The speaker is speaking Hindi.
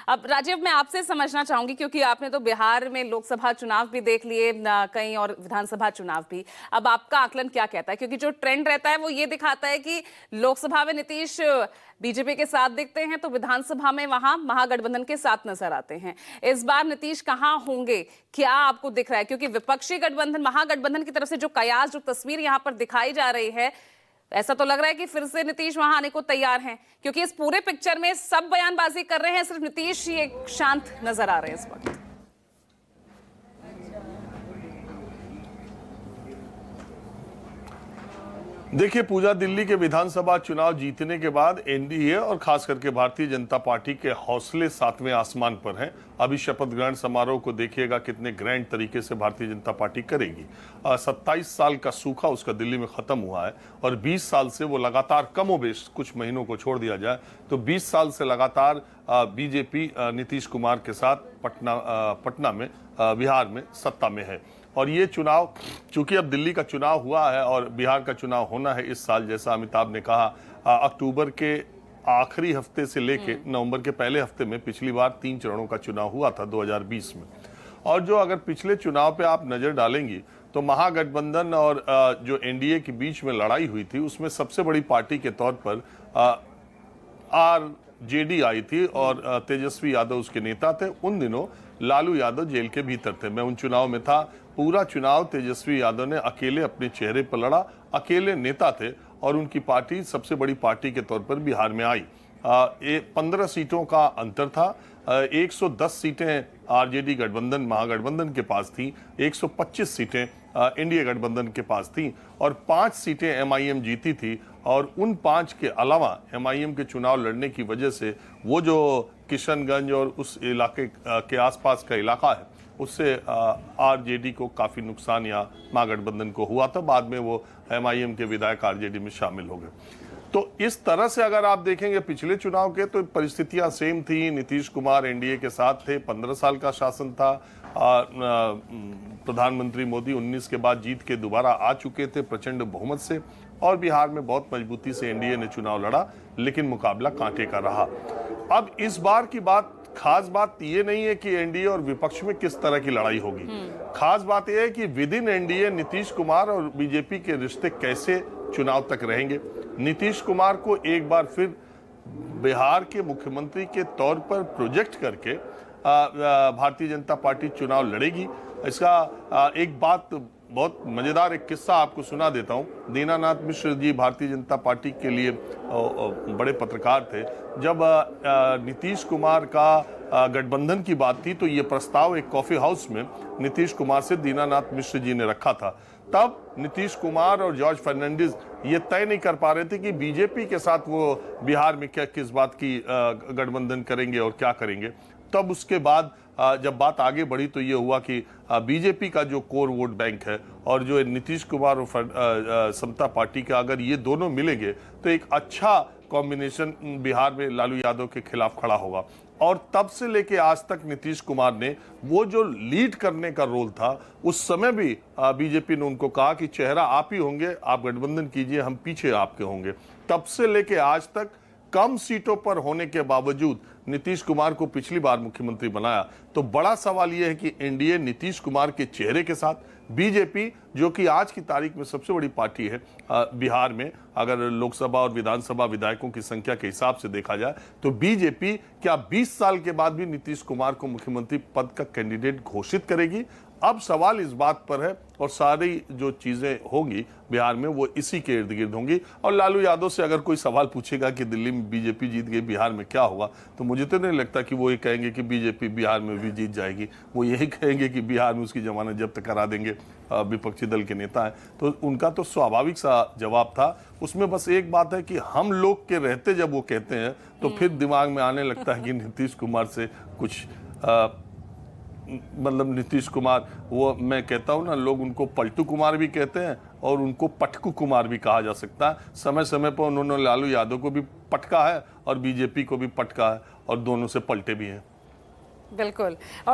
अब राजीव, मैं आपसे समझना चाहूंगी क्योंकि आपने तो बिहार में लोकसभा चुनाव भी देख लिए, कई और विधानसभा चुनाव भी। अब आपका आकलन क्या कहता है? क्योंकि जो ट्रेंड रहता है वो ये दिखाता है कि लोकसभा में नीतीश बीजेपी के साथ दिखते हैं तो विधानसभा में वहां महागठबंधन के साथ नजर आते हैं। इस बार नीतीश कहां होंगे, क्या आपको दिख रहा है? क्योंकि विपक्षी गठबंधन, महागठबंधन की तरफ से जो कयास, जो तस्वीर यहां पर दिखाई जा रही है, ऐसा तो लग रहा है कि फिर से नीतीश वहां आने को तैयार हैं। क्योंकि इस पूरे पिक्चर में सब बयानबाजी कर रहे हैं, सिर्फ नीतीश ही एक शांत नजर आ रहे हैं इस वक्त। देखिए पूजा, दिल्ली के विधानसभा चुनाव जीतने के बाद एनडीए और खास करके भारतीय जनता पार्टी के हौसले सातवें आसमान पर हैं। अभी शपथ ग्रहण समारोह को देखिएगा कितने ग्रैंड तरीके से भारतीय जनता पार्टी करेगी। 27 साल का सूखा उसका दिल्ली में खत्म हुआ है और 20 साल से वो लगातार, कमोबेश कुछ महीनों को छोड़ दिया जाए तो 20 साल से लगातार बीजेपी नीतीश कुमार के साथ पटना में, बिहार में सत्ता में है। और ये चुनाव, चूंकि अब दिल्ली का चुनाव हुआ है और बिहार का चुनाव होना है इस साल, जैसा अमिताभ ने कहा, अक्टूबर के आखिरी हफ्ते से लेके नवंबर के पहले हफ्ते में पिछली बार 3 चरणों का चुनाव हुआ था 2020 में। और जो अगर पिछले चुनाव पे आप नजर डालेंगी तो महागठबंधन और जो एनडीए के बीच में लड़ाई हुई थी उसमें सबसे बड़ी पार्टी के तौर पर आरजेडी आई थी और तेजस्वी यादव उसके नेता थे। उन दिनों लालू यादव जेल के भीतर थे। मैं उन चुनाव में था। पूरा चुनाव तेजस्वी यादव ने अकेले अपने चेहरे पर लड़ा, अकेले नेता थे और उनकी पार्टी सबसे बड़ी पार्टी के तौर पर बिहार में आई। 15 सीटों का अंतर था। 110 सीटें आरजेडी गठबंधन, महागठबंधन के पास थी, 125 सीटें एनडीए गठबंधन के पास थी और 5 सीटें एमआईएम जीती थी। और उन 5 के अलावा एमआईएम के चुनाव लड़ने की वजह से वो जो किशनगंज और उस इलाके के आसपास का इलाका है उससे आरजेडी को काफ़ी नुकसान या महागठबंधन को हुआ था। बाद में वो एमआईएम के विधायक आरजेडी में शामिल हो गए। तो इस तरह से अगर आप देखेंगे पिछले चुनाव के तो परिस्थितियां सेम थी। नीतीश कुमार एनडीए के साथ थे, 15 साल का शासन था। प्रधानमंत्री मोदी 19 के बाद जीत के दोबारा आ चुके थे प्रचंड बहुमत से और बिहार में बहुत मजबूती से एनडीए ने चुनाव लड़ा, लेकिन मुकाबला कांटे का रहा। अब इस बार की बात, खास बात ये नहीं है कि एनडीए और विपक्ष में किस तरह की लड़ाई होगी। खास बात यह है कि with in NDA Nitish Kumar और बीजेपी के रिश्ते कैसे चुनाव तक रहेंगे। नीतीश कुमार को एक बार फिर बिहार के मुख्यमंत्री के तौर पर प्रोजेक्ट करके भारतीय जनता पार्टी चुनाव लड़ेगी। इसका एक बात, बहुत मजेदार एक किस्सा आपको सुना देता हूं। दीनानाथ मिश्र जी भारतीय जनता पार्टी के लिए बड़े पत्रकार थे। जब नीतीश कुमार का गठबंधन की बात थी तो ये प्रस्ताव एक कॉफी हाउस में नीतीश कुमार से दीनानाथ मिश्र जी ने रखा था। तब नीतीश कुमार और जॉर्ज फर्नांडिस ये तय नहीं कर पा रहे थे कि बीजेपी के साथ वो बिहार में क्या, किस बात की गठबंधन करेंगे और क्या करेंगे। तब उसके बाद जब बात आगे बढ़ी तो ये हुआ कि बीजेपी का जो कोर वोट बैंक है और जो नीतीश कुमार और समता पार्टी का, अगर ये दोनों मिलेंगे तो एक अच्छा कॉम्बिनेशन बिहार में लालू यादव के खिलाफ खड़ा होगा। और तब से लेके आज तक नीतीश कुमार ने वो जो लीड करने का रोल था, उस समय भी बीजेपी ने उनको कहा कि चेहरा आप ही होंगे, आप गठबंधन कीजिए, हम पीछे आपके होंगे। तब से लेके आज तक कम सीटों पर होने के बावजूद नीतीश कुमार को पिछली बार मुख्यमंत्री बनाया। तो बड़ा सवाल यह है कि एनडीए नीतीश कुमार के चेहरे के साथ, बीजेपी जो कि आज की तारीख में सबसे बड़ी पार्टी है बिहार में, अगर लोकसभा और विधानसभा विधायकों की संख्या के हिसाब से देखा जाए तो बीजेपी क्या 20 साल के बाद भी नीतीश कुमार को मुख्यमंत्री पद का कैंडिडेट घोषित करेगी? अब सवाल इस बात पर है और सारी जो चीजें होंगी बिहार में वो इसी के इर्द गिर्द होंगी। और लालू यादव से अगर कोई सवाल पूछेगा कि दिल्ली में बीजेपी जीत गई, बिहार में क्या होगा, तो मुझे तो नहीं लगता कि वो ये कहेंगे कि बीजेपी बिहार में भी जीत जाएगी। वो यही कहेंगे कि बिहार में उसकी जमानत जब्त करा देंगे, विपक्षी दल के नेता हैं। तो उनका तो स्वाभाविक सा जवाब था। उसमें बस एक बात है कि हम लोग के रहते जब वो कहते हैं तो फिर दिमाग में आने लगता है कि नीतीश कुमार से कुछ मतलब नीतीश कुमार, वो मैं कहता हूँ ना, लोग उनको पलटू कुमार भी कहते हैं और उनको पटकू कुमार भी कहा जा सकता है। समय समय पर उन्होंने लालू यादव को भी पटका है और बीजेपी को भी पटका है और दोनों से पलटे भी हैं। बिल्कुल।